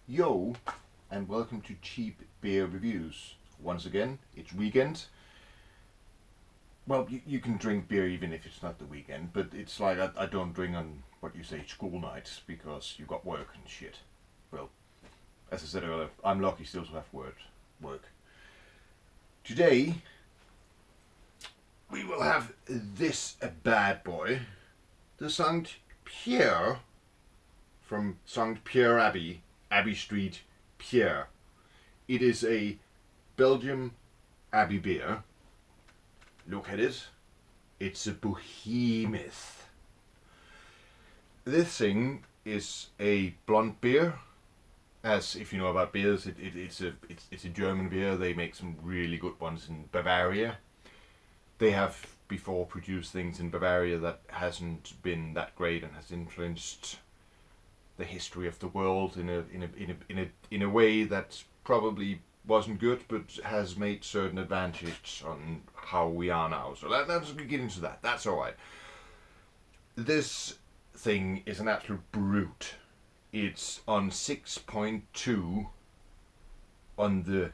Yo, and welcome to Cheap Beer Reviews. Once again, it's weekend. Well, you can drink beer even if it's not the weekend, but it's like I don't drink on what you say school nights because you got work and shit. Well, as I said earlier, I'm lucky still to have work. Today, we will have this bad boy, the St. Pierre from St. Pierre Abbey Street, Pierre. It is a Belgium Abbey beer. Look at it. It's a behemoth. This thing is a blonde beer. As if you know about beers, it's a German beer. They make some really good ones in Bavaria. They have before produced things in Bavaria that hasn't been that great and has influenced the history of the world in a way that probably wasn't good, but has made certain advantage on how we are now. So let's get into that. That's all right. This thing is an absolute brute. It's on 6.2 on the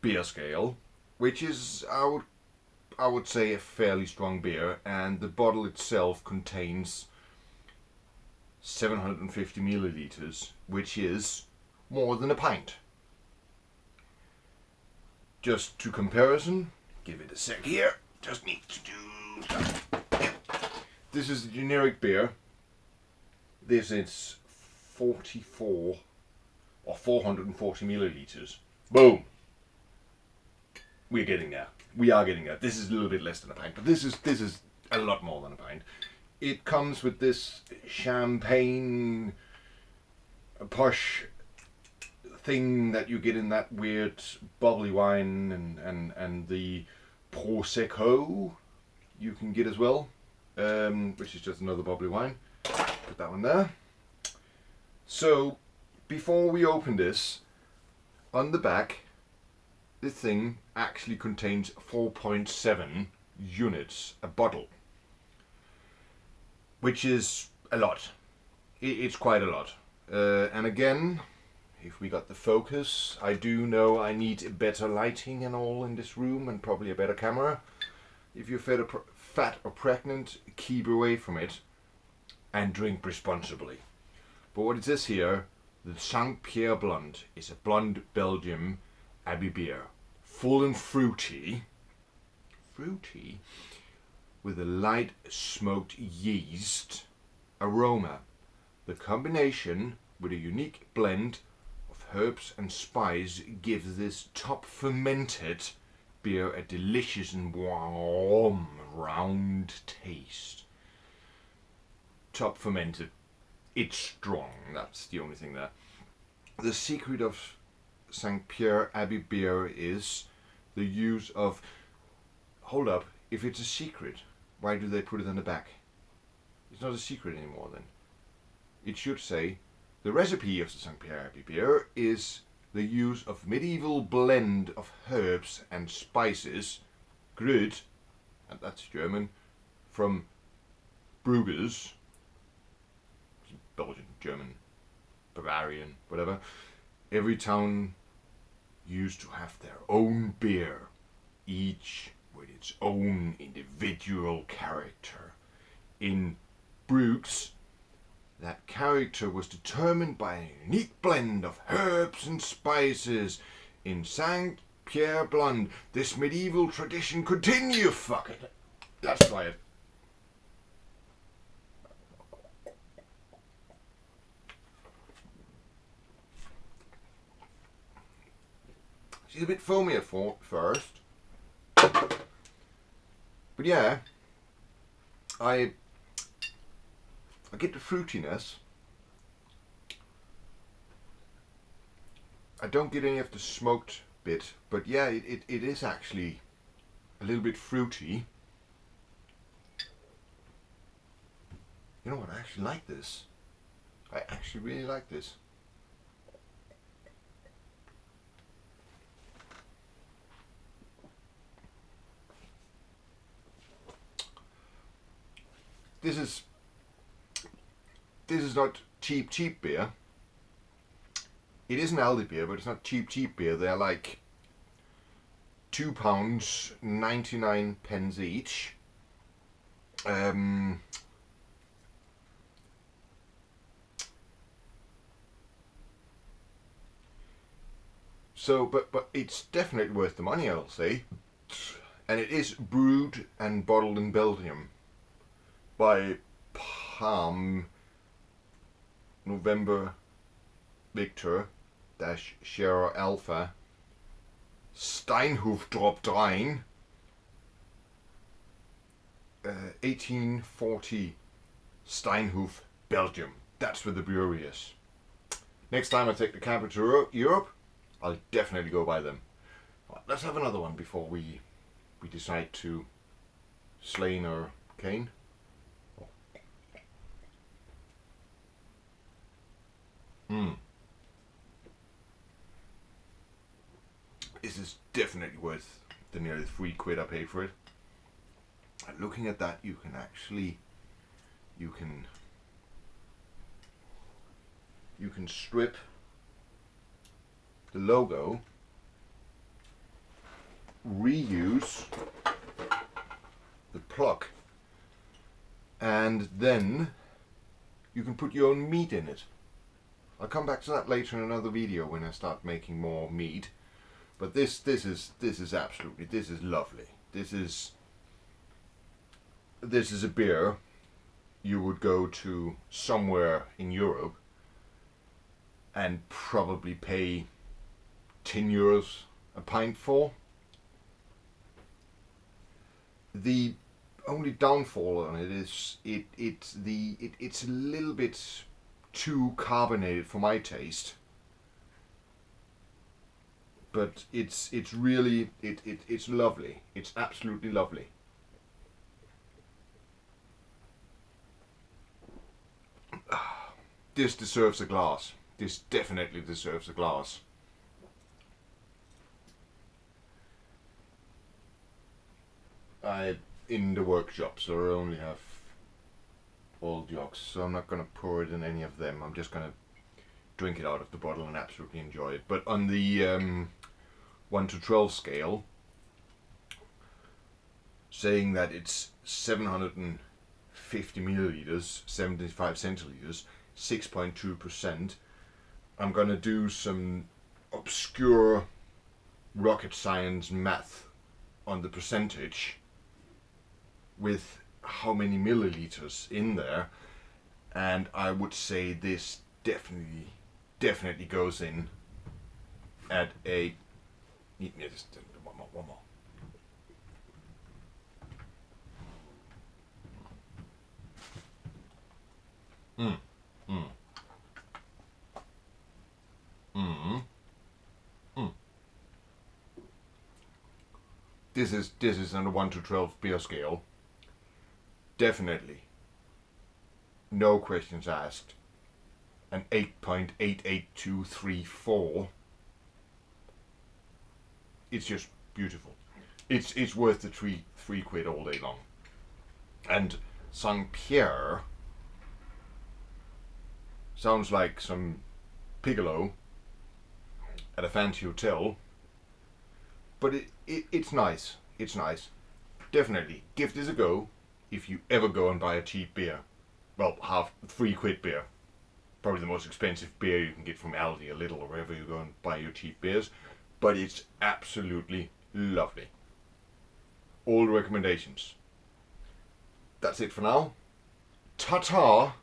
beer scale, which is I would say a fairly strong beer, and the bottle itself contains 750 milliliters, which is more than a pint. Just to comparison, give it a sec here. Just need to do that. Yep. This is the generic beer. This is 44 or 440 milliliters. Boom. We're getting there. We are getting there. This is a little bit less than a pint, but this is a lot more than a pint. It comes with this champagne posh thing that you get in that weird bubbly wine, and the prosecco you can get as well, which is just another bubbly wine. Put that one there. So before we open this, on the back, this thing actually contains 4.7 units a bottle, which is a lot. It's quite a lot. And again, if we got the focus, I do know I need better lighting and all in this room, and probably a better camera. If you're fat or pregnant, keep away from it and drink responsibly. But what it says here, the St. Pierre Blonde is a blonde Belgium Abbey beer, full and fruity, with a light smoked yeast aroma. The combination with a unique blend of herbs and spice gives this top fermented beer a delicious and warm, round taste. Top fermented. It's strong. That's the only thing there. The secret of St. Pierre Abbey beer is the use of... Hold up. If it's a secret, why do they put it on the back? It's not a secret anymore then. It should say, the recipe of the St. Pierre Abbey beer is the use of medieval blend of herbs and spices, Grüt, and that's German, from Bruges, Belgian, German, Bavarian, whatever. Every town used to have their own beer, each with its own individual character. In Bruges, that character was determined by a unique blend of herbs and spices. In St. Pierre Blonde, this medieval tradition continues. Fuck it. Let's try it. She's a bit foamy at first. But yeah, I get the fruitiness. I don't get any of the smoked bit, but yeah, it is actually a little bit fruity. You know what, I actually like this. I actually really like this. This is not cheap beer. It is an Aldi beer, but it's not cheap beer. They're like £2, 99 pence each. So, but it's definitely worth the money, I'll say. And it is brewed and bottled in Belgium by Palm November Victor dash Sierra Alpha Steinhof Drop 3 1840 Steinhof, Belgium. That's where the brewery is. Next time I take the camper to Europe, I'll definitely go by them. Right, let's have another one before we decide to Slane or Cane. This is definitely worth the nearly £3 I paid for it. And looking at that, you can actually you can strip the logo, reuse the plug, and then you can put your own meat in it. I'll come back to that later in another video when I start making more meat. But this is absolutely, this is lovely. This is a beer you would go to somewhere in Europe and probably pay €10 a pint for. The only downfall on it is it's a little bit too carbonated for my taste. But it's really it's lovely. It's absolutely lovely. This deserves a glass. This definitely deserves a glass. In the workshop, so I only have old jugs, so I'm not going to pour it in any of them. I'm just going to drink it out of the bottle and absolutely enjoy it. But on the 1 to 12 scale, saying that it's 750 milliliters, 75 centiliters, 6.2%, I'm going to do some obscure rocket science math on the percentage with how many milliliters in there, and I would say this definitely goes in at a just one more. This is on a 1 to 12 beer scale. Definitely, no questions asked, an 8.88234. It's just beautiful. It's worth the £3 all day long. And St. Pierre sounds like some piccolo at a fancy hotel, but it's nice. It's nice. Definitely give this a go if you ever go and buy a cheap beer. Well, £3 beer. Probably the most expensive beer you can get from Aldi, a little, or wherever you go and buy your cheap beers. But it's absolutely lovely. All recommendations. That's it for now. Ta-ta!